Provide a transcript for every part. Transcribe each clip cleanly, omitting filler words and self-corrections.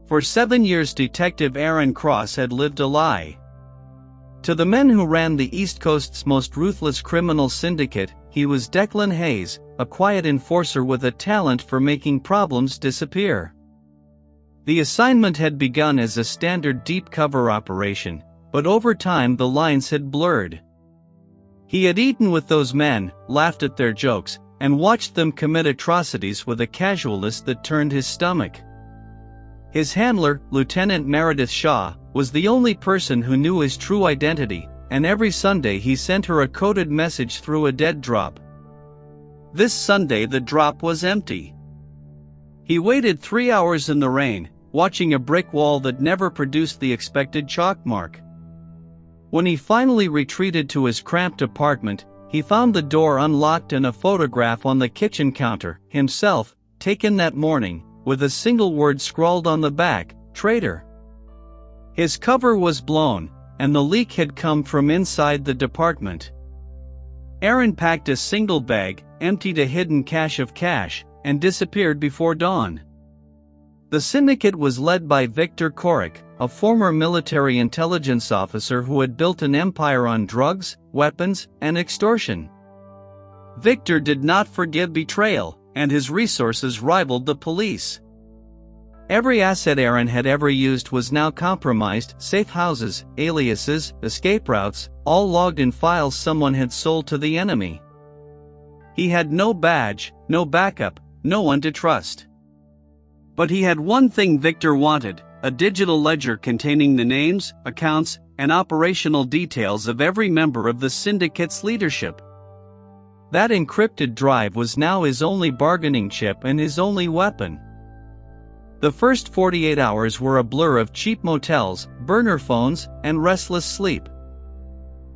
For 7 years Detective Aaron Cross had lived a lie. To the men who ran the East Coast's most ruthless criminal syndicate, he was Declan Hayes, a quiet enforcer with a talent for making problems disappear. The assignment had begun as a standard deep cover operation, but over time the lines had blurred. He had eaten with those men, laughed at their jokes, and watched them commit atrocities with a casualness that turned his stomach. His handler, Lieutenant Meredith Shaw, was the only person who knew his true identity, and every Sunday he sent her a coded message through a dead drop. This Sunday the drop was empty. He waited 3 hours in the rain, watching a brick wall that never produced the expected chalk mark. When he finally retreated to his cramped apartment, he found the door unlocked and a photograph on the kitchen counter, himself, taken that morning, with a single word scrawled on the back, "Traitor." His cover was blown, and the leak had come from inside the department. Aaron packed a single bag, emptied a hidden cache of cash, and disappeared before dawn. The syndicate was led by Viktor Koric, a former military intelligence officer who had built an empire on drugs, weapons, and extortion. Viktor did not forgive betrayal, and his resources rivaled the police. Every asset Aaron had ever used was now compromised: safe houses, aliases, escape routes, all logged in files someone had sold to the enemy. He had no badge, no backup, no one to trust. But he had one thing Viktor wanted: a digital ledger containing the names, accounts, and operational details of every member of the syndicate's leadership. That encrypted drive was now his only bargaining chip and his only weapon. The first 48 hours were a blur of cheap motels, burner phones, and restless sleep.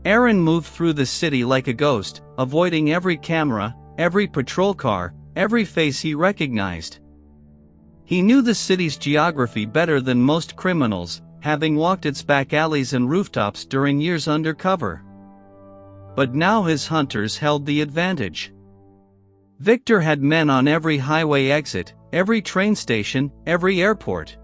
Aaron moved through the city like a ghost, avoiding every camera, every patrol car, every face he recognized. He knew the city's geography better than most criminals, having walked its back alleys and rooftops during years undercover. But now his hunters held the advantage. Viktor had men on every highway exit, every train station, every airport.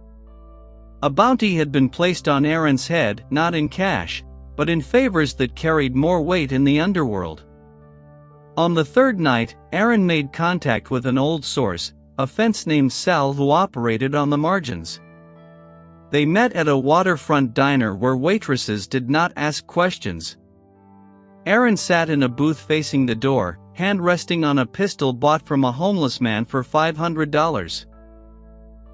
A bounty had been placed on Aaron's head, not in cash, but in favors that carried more weight in the underworld. On the third night, Aaron made contact with an old source, a fence named Sal who operated on the margins. They met at a waterfront diner where waitresses did not ask questions. Aaron sat in a booth facing the door, hand resting on a pistol bought from a homeless man for $500.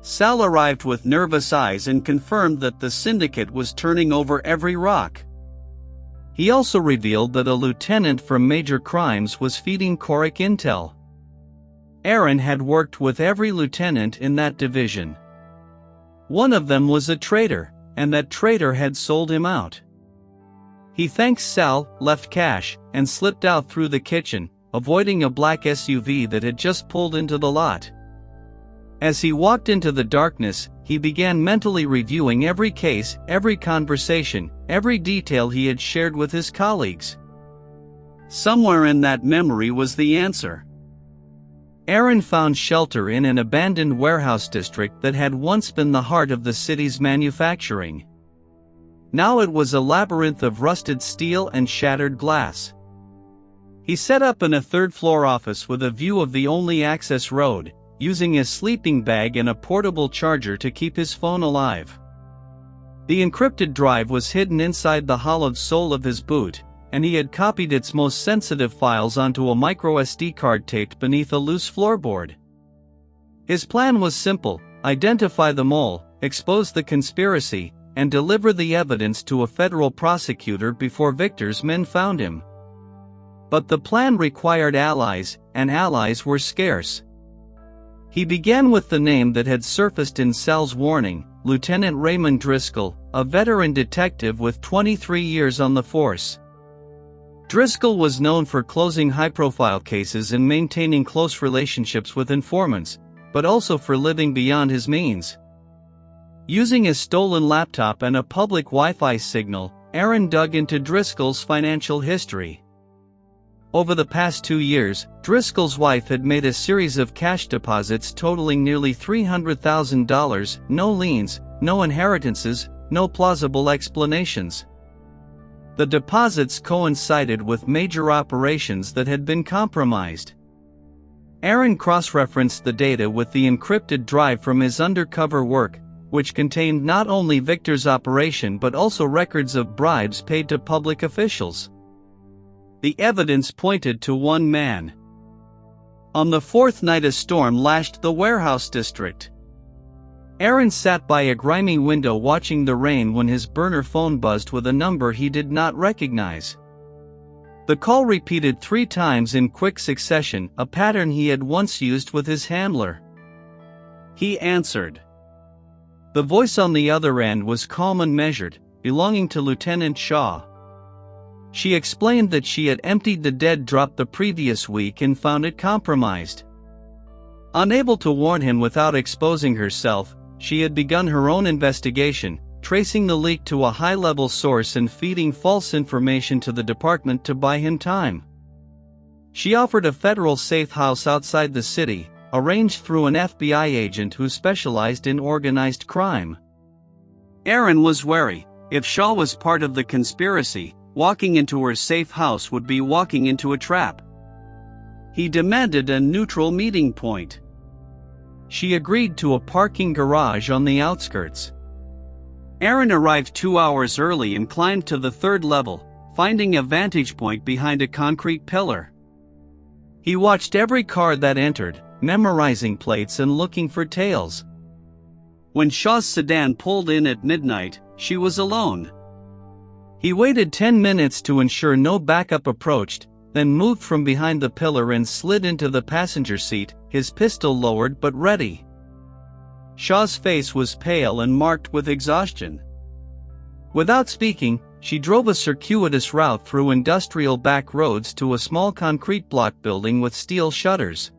Sal arrived with nervous eyes and confirmed that the syndicate was turning over every rock. He also revealed that a lieutenant from Major Crimes was feeding Koric intel. Aaron had worked with every lieutenant in that division. One of them was a traitor, and that traitor had sold him out. He thanked Sal, left cash, and slipped out through the kitchen, avoiding a black SUV that had just pulled into the lot. As he walked into the darkness, he began mentally reviewing every case, every conversation, every detail he had shared with his colleagues. Somewhere in that memory was the answer. Aaron found shelter in an abandoned warehouse district that had once been the heart of the city's manufacturing. Now it was a labyrinth of rusted steel and shattered glass. He set up in a third-floor office with a view of the only access road, using a sleeping bag and a portable charger to keep his phone alive. The encrypted drive was hidden inside the hollowed sole of his boot, and he had copied its most sensitive files onto a micro-SD card taped beneath a loose floorboard. His plan was simple: identify the mole, expose the conspiracy, and deliver the evidence to a federal prosecutor before Viktor's men found him. But the plan required allies, and allies were scarce. He began with the name that had surfaced in Sal's warning: Lieutenant Raymond Driscoll, a veteran detective with 23 years on the force. Driscoll was known for closing high-profile cases and maintaining close relationships with informants, but also for living beyond his means. Using a stolen laptop and a public Wi-Fi signal, Aaron dug into Driscoll's financial history. Over the past 2 years, Driscoll's wife had made a series of cash deposits totaling nearly $300,000, no liens, no inheritances, no plausible explanations. The deposits coincided with major operations that had been compromised. Aaron cross-referenced the data with the encrypted drive from his undercover work, which contained not only Viktor's operation but also records of bribes paid to public officials. The evidence pointed to one man. On the fourth night a storm lashed the warehouse district. Aaron sat by a grimy window watching the rain when his burner phone buzzed with a number he did not recognize. The call repeated 3 times in quick succession, a pattern he had once used with his handler. He answered. The voice on the other end was calm and measured, belonging to Lieutenant Shaw. She explained that she had emptied the dead drop the previous week and found it compromised. Unable to warn him without exposing herself, she had begun her own investigation, tracing the leak to a high-level source and feeding false information to the department to buy him time. She offered a federal safe house outside the city, arranged through an FBI agent who specialized in organized crime. Aaron was wary. If Shaw was part of the conspiracy, walking into her safe house would be walking into a trap. He demanded a neutral meeting point. She agreed to a parking garage on the outskirts. Aaron arrived 2 hours early and climbed to the 3rd level, finding a vantage point behind a concrete pillar. He watched every car that entered, memorizing plates and looking for tails. When Shaw's sedan pulled in at midnight, she was alone. He waited 10 minutes to ensure no backup approached, then moved from behind the pillar and slid into the passenger seat, his pistol lowered but ready. Shaw's face was pale and marked with exhaustion. Without speaking, she drove a circuitous route through industrial back roads to a small concrete block building with steel shutters.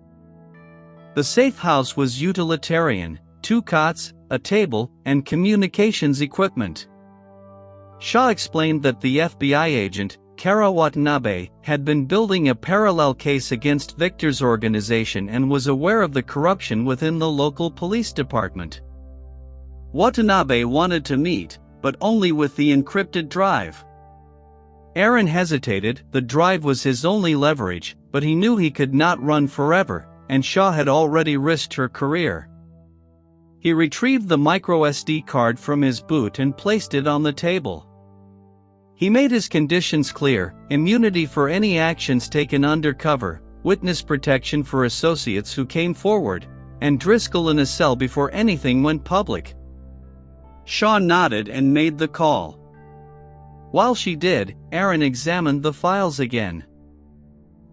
The safe house was utilitarian: 2 cots, a table, and communications equipment. Shaw explained that the FBI agent, Kara Watanabe, had been building a parallel case against Viktor's organization and was aware of the corruption within the local police department. Watanabe wanted to meet, but only with the encrypted drive. Aaron hesitated. The drive was his only leverage, but he knew he could not run forever, and Shaw had already risked her career. He retrieved the microSD card from his boot and placed it on the table. He made his conditions clear: immunity for any actions taken undercover, witness protection for associates who came forward, and Driscoll in a cell before anything went public. Shaw nodded and made the call. While she did, Aaron examined the files again.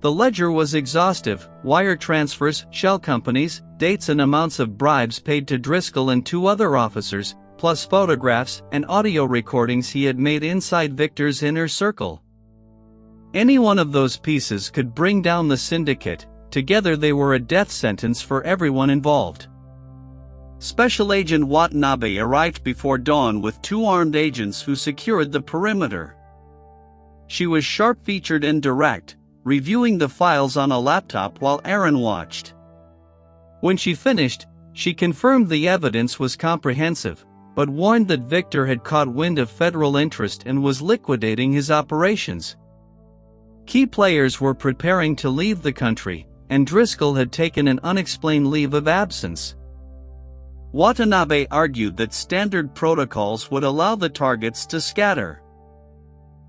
The ledger was exhaustive: wire transfers, shell companies, dates and amounts of bribes paid to Driscoll and 2 other officers, plus photographs and audio recordings he had made inside Viktor's inner circle. Any one of those pieces could bring down the syndicate. Together they were a death sentence for everyone involved. Special Agent Watanabe arrived before dawn with 2 armed agents who secured the perimeter. She was sharp-featured and direct, reviewing the files on a laptop while Aaron watched. When she finished, she confirmed the evidence was comprehensive, but warned that Viktor had caught wind of federal interest and was liquidating his operations. Key players were preparing to leave the country, and Driscoll had taken an unexplained leave of absence. Watanabe argued that standard protocols would allow the targets to scatter.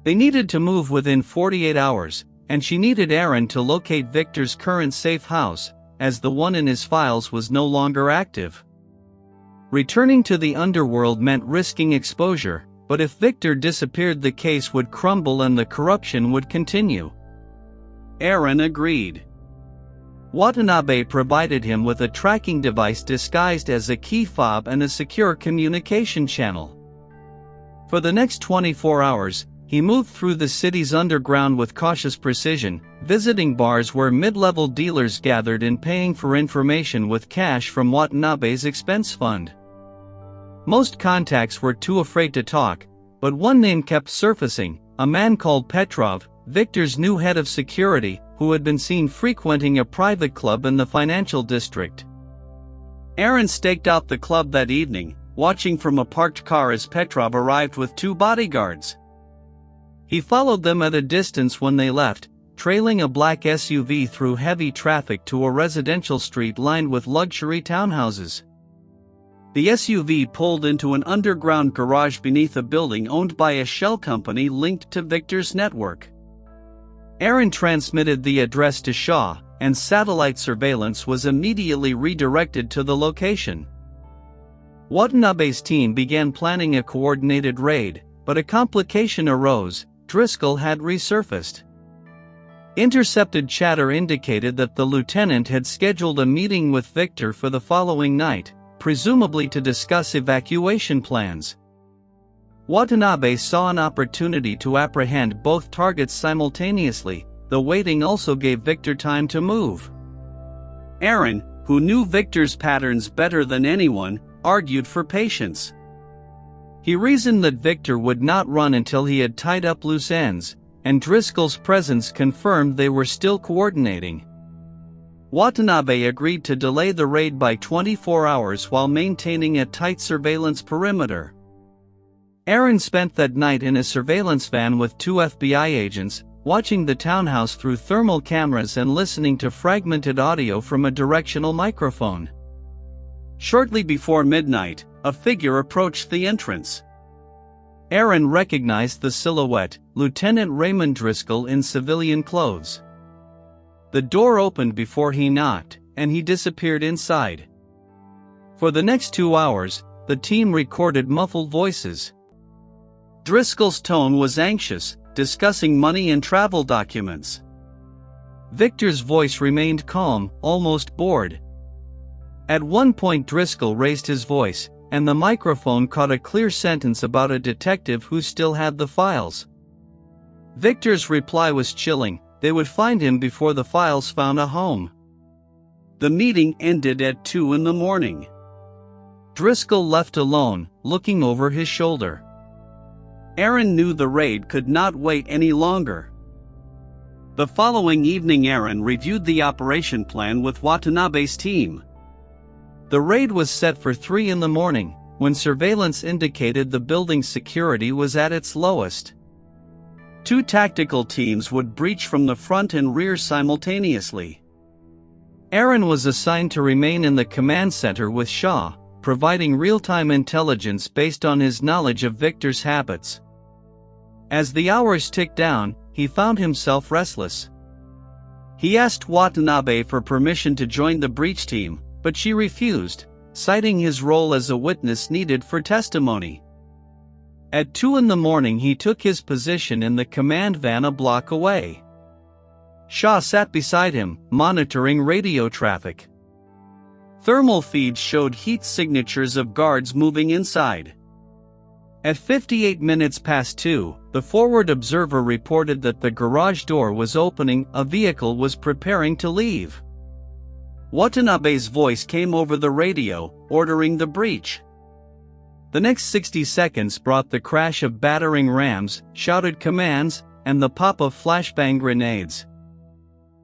They needed to move within 48 hours, and she needed Aaron to locate Viktor's current safe house, as the one in his files was no longer active. Returning to the underworld meant risking exposure, but if Viktor disappeared the case would crumble and the corruption would continue. Aaron agreed. Watanabe provided him with a tracking device disguised as a key fob and a secure communication channel. For the next 24 hours, he moved through the city's underground with cautious precision, visiting bars where mid-level dealers gathered and paying for information with cash from Watanabe's expense fund. Most contacts were too afraid to talk, but one name kept surfacing: a man called Petrov, Viktor's new head of security, who had been seen frequenting a private club in the financial district. Aaron staked out the club that evening, watching from a parked car as Petrov arrived with 2 bodyguards. He followed them at a distance when they left, trailing a black SUV through heavy traffic to a residential street lined with luxury townhouses. The SUV pulled into an underground garage beneath a building owned by a shell company linked to Viktor's network. Aaron transmitted the address to Shaw, and satellite surveillance was immediately redirected to the location. Watanabe's team began planning a coordinated raid, but a complication arose: Driscoll had resurfaced. Intercepted chatter indicated that the lieutenant had scheduled a meeting with Viktor for the following night, presumably to discuss evacuation plans. Watanabe saw an opportunity to apprehend both targets simultaneously, though waiting also gave Viktor time to move. Aaron, who knew Viktor's patterns better than anyone, argued for patience. He reasoned that Viktor would not run until he had tied up loose ends, and Driscoll's presence confirmed they were still coordinating. Watanabe agreed to delay the raid by 24 hours while maintaining a tight surveillance perimeter. Aaron spent that night in a surveillance van with 2 FBI agents, watching the townhouse through thermal cameras and listening to fragmented audio from a directional microphone. Shortly before midnight, a figure approached the entrance. Aaron recognized the silhouette, Lieutenant Raymond Driscoll in civilian clothes. The door opened before he knocked, and he disappeared inside. For the next 2 hours, the team recorded muffled voices. Driscoll's tone was anxious, discussing money and travel documents. Viktor's voice remained calm, almost bored. At one point Driscoll raised his voice, and the microphone caught a clear sentence about a detective who still had the files. Viktor's reply was chilling: they would find him before the files found a home. The meeting ended at 2 in the morning. Driscoll left alone, looking over his shoulder. Aaron knew the raid could not wait any longer. The following evening Aaron reviewed the operation plan with Watanabe's team. The raid was set for 3 in the morning, when surveillance indicated the building's security was at its lowest. 2 tactical teams would breach from the front and rear simultaneously. Aaron was assigned to remain in the command center with Shaw, providing real-time intelligence based on his knowledge of Viktor's habits. As the hours ticked down, he found himself restless. He asked Watanabe for permission to join the breach team, but she refused, citing his role as a witness needed for testimony. At 2 in the morning he took his position in the command van a block away. Shaw sat beside him, monitoring radio traffic. Thermal feeds showed heat signatures of guards moving inside. At 58 minutes past 2, the forward observer reported that the garage door was opening, a vehicle was preparing to leave. Watanabe's voice came over the radio, ordering the breach. The next 60 seconds brought the crash of battering rams, shouted commands, and the pop of flashbang grenades.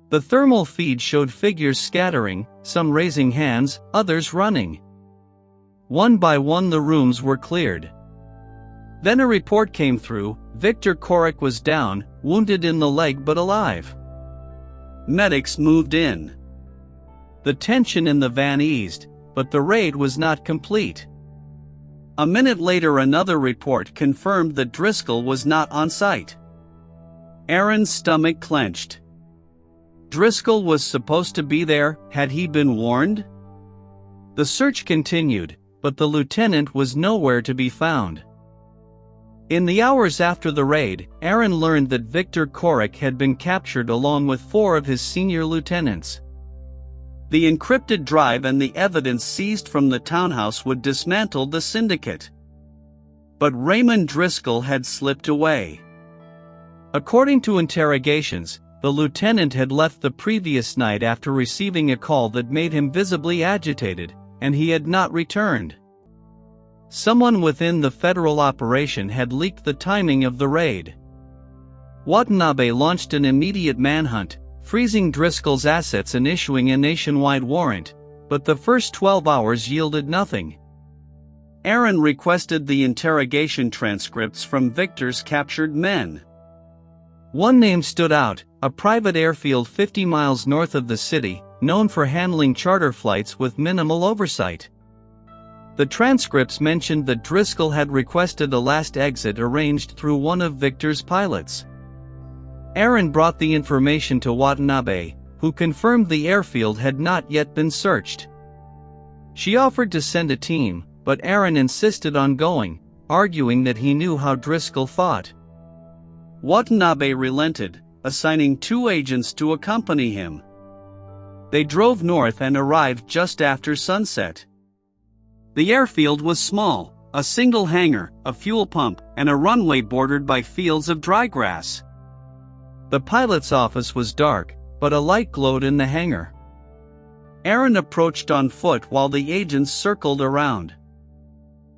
The thermal feed showed figures scattering, some raising hands, others running. One by one the rooms were cleared. Then a report came through: Viktor Koric was down, wounded in the leg but alive. Medics moved in. The tension in the van eased, but the raid was not complete. A minute later another report confirmed that Driscoll was not on site. Aaron's stomach clenched. Driscoll was supposed to be there, had he been warned? The search continued, but the lieutenant was nowhere to be found. In the hours after the raid, Aaron learned that Viktor Koric had been captured along with 4 of his senior lieutenants. The encrypted drive and the evidence seized from the townhouse would dismantle the syndicate. But Raymond Driscoll had slipped away. According to interrogations, the lieutenant had left the previous night after receiving a call that made him visibly agitated, and he had not returned. Someone within the federal operation had leaked the timing of the raid. Watanabe launched an immediate manhunt, freezing Driscoll's assets and issuing a nationwide warrant, but the first 12 hours yielded nothing. Aaron requested the interrogation transcripts from Viktor's captured men. One name stood out, a private airfield 50 miles north of the city, known for handling charter flights with minimal oversight. The transcripts mentioned that Driscoll had requested a last exit arranged through one of Viktor's pilots. Aaron brought the information to Watanabe, who confirmed the airfield had not yet been searched. She offered to send a team, but Aaron insisted on going, arguing that he knew how Driscoll fought. Watanabe relented, assigning 2 agents to accompany him. They drove north and arrived just after sunset. The airfield was small, a single hangar, a fuel pump, and a runway bordered by fields of dry grass. The pilot's office was dark, but a light glowed in the hangar. Aaron approached on foot while the agents circled around.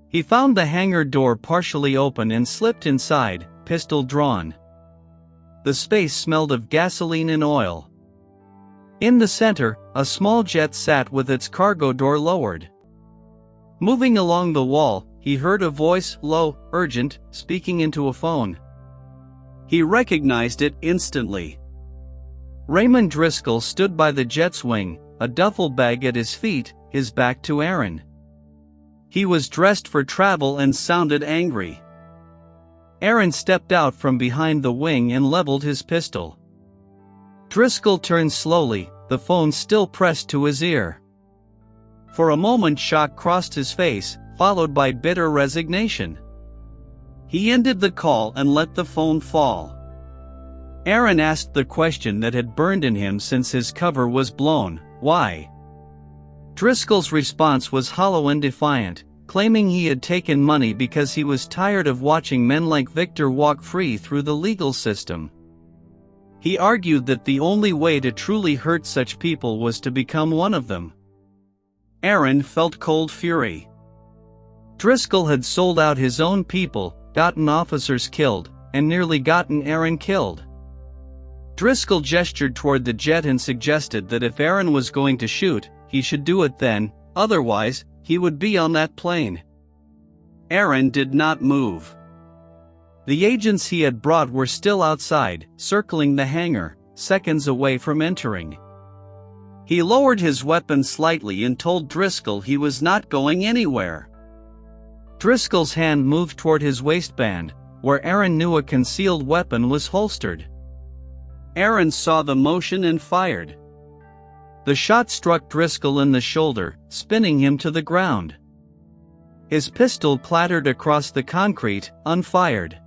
He found the hangar door partially open and slipped inside, pistol drawn. The space smelled of gasoline and oil. In the center, a small jet sat with its cargo door lowered. Moving along the wall, he heard a voice, low, urgent, speaking into a phone. He recognized it instantly. Raymond Driscoll stood by the jet's wing, a duffel bag at his feet, his back to Aaron. He was dressed for travel and sounded angry. Aaron stepped out from behind the wing and leveled his pistol. Driscoll turned slowly, the phone still pressed to his ear. For a moment shock crossed his face, followed by bitter resignation. He ended the call and let the phone fall. Aaron asked the question that had burned in him since his cover was blown, why? Driscoll's response was hollow and defiant, claiming he had taken money because he was tired of watching men like Viktor walk free through the legal system. He argued that the only way to truly hurt such people was to become one of them. Aaron felt cold fury. Driscoll had sold out his own people, gotten officers killed, and nearly gotten Aaron killed. Driscoll gestured toward the jet and suggested that if Aaron was going to shoot, he should do it then, otherwise, he would be on that plane. Aaron did not move. The agents he had brought were still outside, circling the hangar, seconds away from entering. He lowered his weapon slightly and told Driscoll he was not going anywhere. Driscoll's hand moved toward his waistband, where Aaron knew a concealed weapon was holstered. Aaron saw the motion and fired. The shot struck Driscoll in the shoulder, spinning him to the ground. His pistol clattered across the concrete, unfired.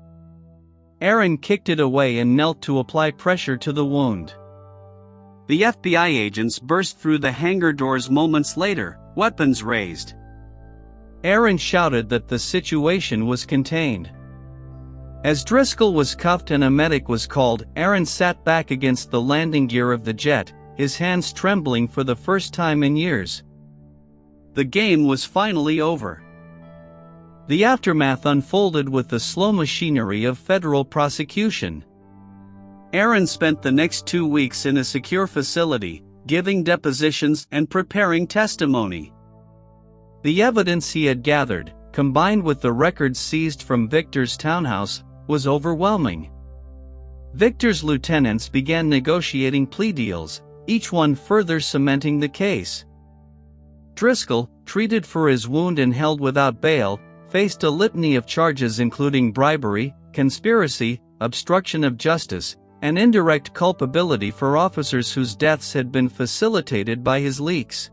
Aaron kicked it away and knelt to apply pressure to the wound. The FBI agents burst through the hangar doors moments later, weapons raised. Aaron shouted that the situation was contained. As Driscoll was cuffed and a medic was called, Aaron sat back against the landing gear of the jet, his hands trembling for the first time in years. The game was finally over. The aftermath unfolded with the slow machinery of federal prosecution. Aaron spent the next 2 weeks in a secure facility, giving depositions and preparing testimony. The evidence he had gathered, combined with the records seized from Viktor's townhouse, was overwhelming. Viktor's lieutenants began negotiating plea deals, each one further cementing the case. Driscoll, treated for his wound and held without bail, faced a litany of charges including bribery, conspiracy, obstruction of justice, and indirect culpability for officers whose deaths had been facilitated by his leaks.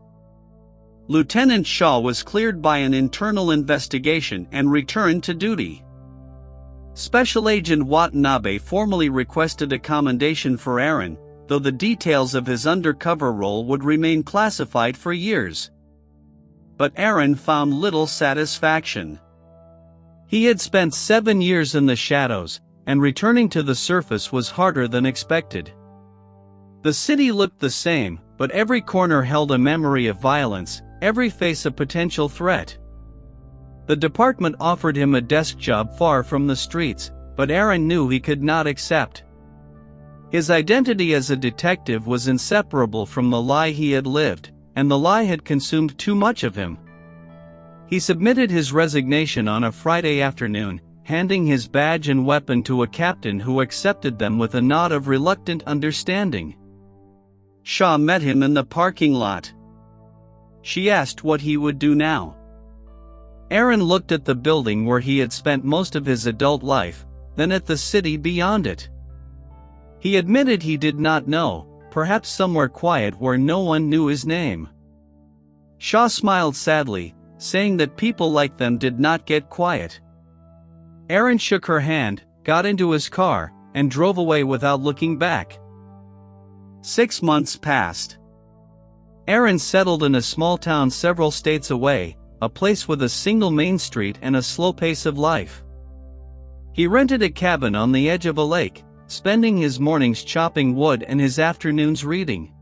Lieutenant Shaw was cleared by an internal investigation and returned to duty. Special Agent Watanabe formally requested a commendation for Aaron, though the details of his undercover role would remain classified for years. But Aaron found little satisfaction. He had spent 7 years in the shadows, and returning to the surface was harder than expected. The city looked the same, but every corner held a memory of violence, every face a potential threat. The department offered him a desk job far from the streets, but Aaron knew he could not accept. His identity as a detective was inseparable from the lie he had lived, and the lie had consumed too much of him. He submitted his resignation on a Friday afternoon, handing his badge and weapon to a captain who accepted them with a nod of reluctant understanding. Shaw met him in the parking lot. She asked what he would do now. Aaron looked at the building where he had spent most of his adult life, then at the city beyond it. He admitted he did not know, perhaps somewhere quiet where no one knew his name. Shaw smiled sadly, saying that people like them did not get quiet. Aaron shook her hand, got into his car, and drove away without looking back. 6 months passed. Aaron settled in a small town several states away, a place with a single main street and a slow pace of life. He rented a cabin on the edge of a lake, spending his mornings chopping wood and his afternoons reading.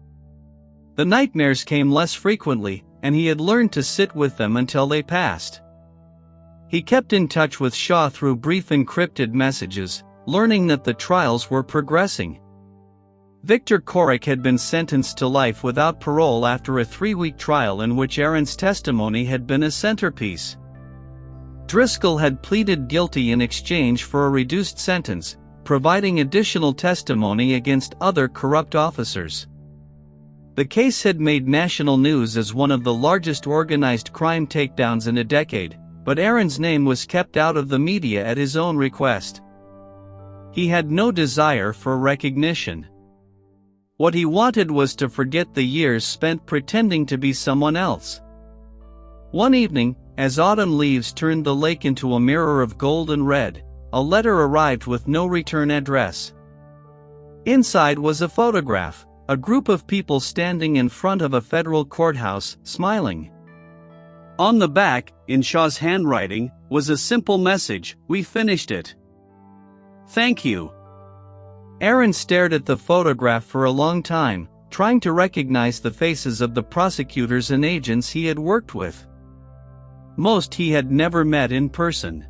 The nightmares came less frequently, and he had learned to sit with them until they passed. He kept in touch with Shaw through brief encrypted messages, learning that the trials were progressing. Viktor Koric had been sentenced to life without parole after a 3-week trial in which Aaron's testimony had been a centerpiece. Driscoll had pleaded guilty in exchange for a reduced sentence, providing additional testimony against other corrupt officers. The case had made national news as one of the largest organized crime takedowns in a decade, but Aaron's name was kept out of the media at his own request. He had no desire for recognition. What he wanted was to forget the years spent pretending to be someone else. One evening, as autumn leaves turned the lake into a mirror of gold and red, a letter arrived with no return address. Inside was a photograph, a group of people standing in front of a federal courthouse, smiling. On the back, in Shaw's handwriting, was a simple message: "We finished it. Thank you." Aaron stared at the photograph for a long time, trying to recognize the faces of the prosecutors and agents he had worked with. Most he had never met in person.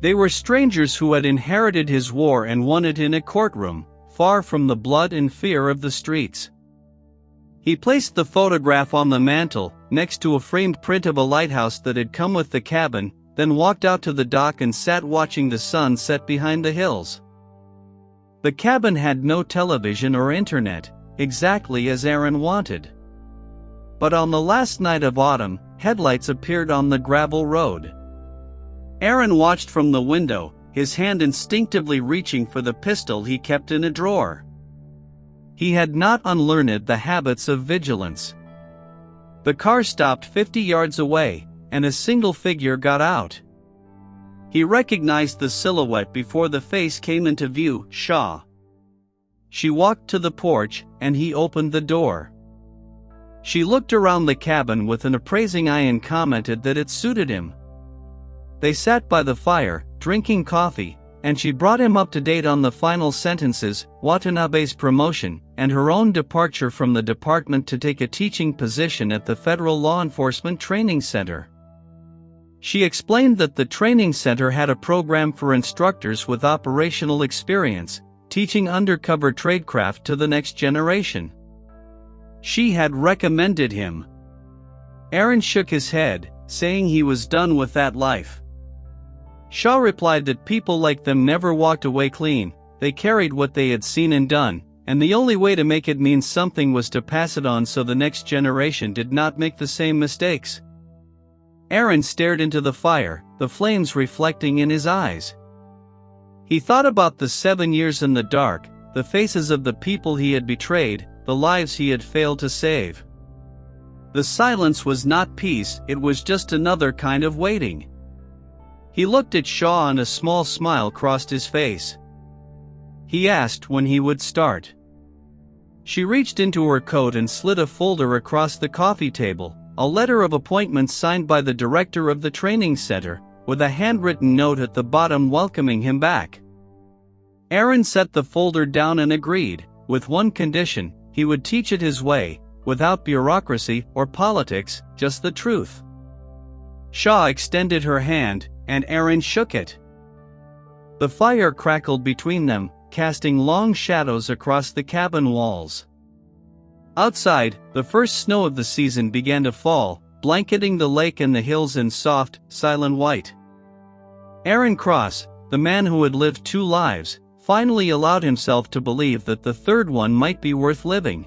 They were strangers who had inherited his war and won it in a courtroom, far from the blood and fear of the streets. He placed the photograph on the mantel, next to a framed print of a lighthouse that had come with the cabin, then walked out to the dock and sat watching the sun set behind the hills. The cabin had no television or internet, exactly as Aaron wanted. But on the last night of autumn, headlights appeared on the gravel road. Aaron watched from the window, his hand instinctively reaching for the pistol he kept in a drawer. He had not unlearned the habits of vigilance. The car stopped 50 yards away, and a single figure got out. He recognized the silhouette before the face came into view: Shaw. She walked to the porch, and he opened the door. She looked around the cabin with an appraising eye and commented that it suited him. They sat by the fire, drinking coffee, and she brought him up to date on the final sentences, Watanabe's promotion, and her own departure from the department to take a teaching position at the Federal Law Enforcement Training Center. She explained that the training center had a program for instructors with operational experience, teaching undercover tradecraft to the next generation. She had recommended him. Aaron shook his head, saying he was done with that life. Shaw replied that people like them never walked away clean. They carried what they had seen and done, and the only way to make it mean something was to pass it on so the next generation did not make the same mistakes. Aaron stared into the fire, the flames reflecting in his eyes. He thought about the 7 years in the dark, the faces of the people he had betrayed, the lives he had failed to save. The silence was not peace, it was just another kind of waiting. He looked at Shaw and a small smile crossed his face. He asked when he would start. She reached into her coat and slid a folder across the coffee table, a letter of appointment signed by the director of the training center, with a handwritten note at the bottom welcoming him back. Aaron set the folder down and agreed, with one condition: he would teach it his way, without bureaucracy or politics, just the truth. Shaw extended her hand, and Aaron shook it. The fire crackled between them, casting long shadows across the cabin walls. Outside, the first snow of the season began to fall, blanketing the lake and the hills in soft, silent white. Aaron Cross, the man who had lived 2 lives, finally allowed himself to believe that the third one might be worth living.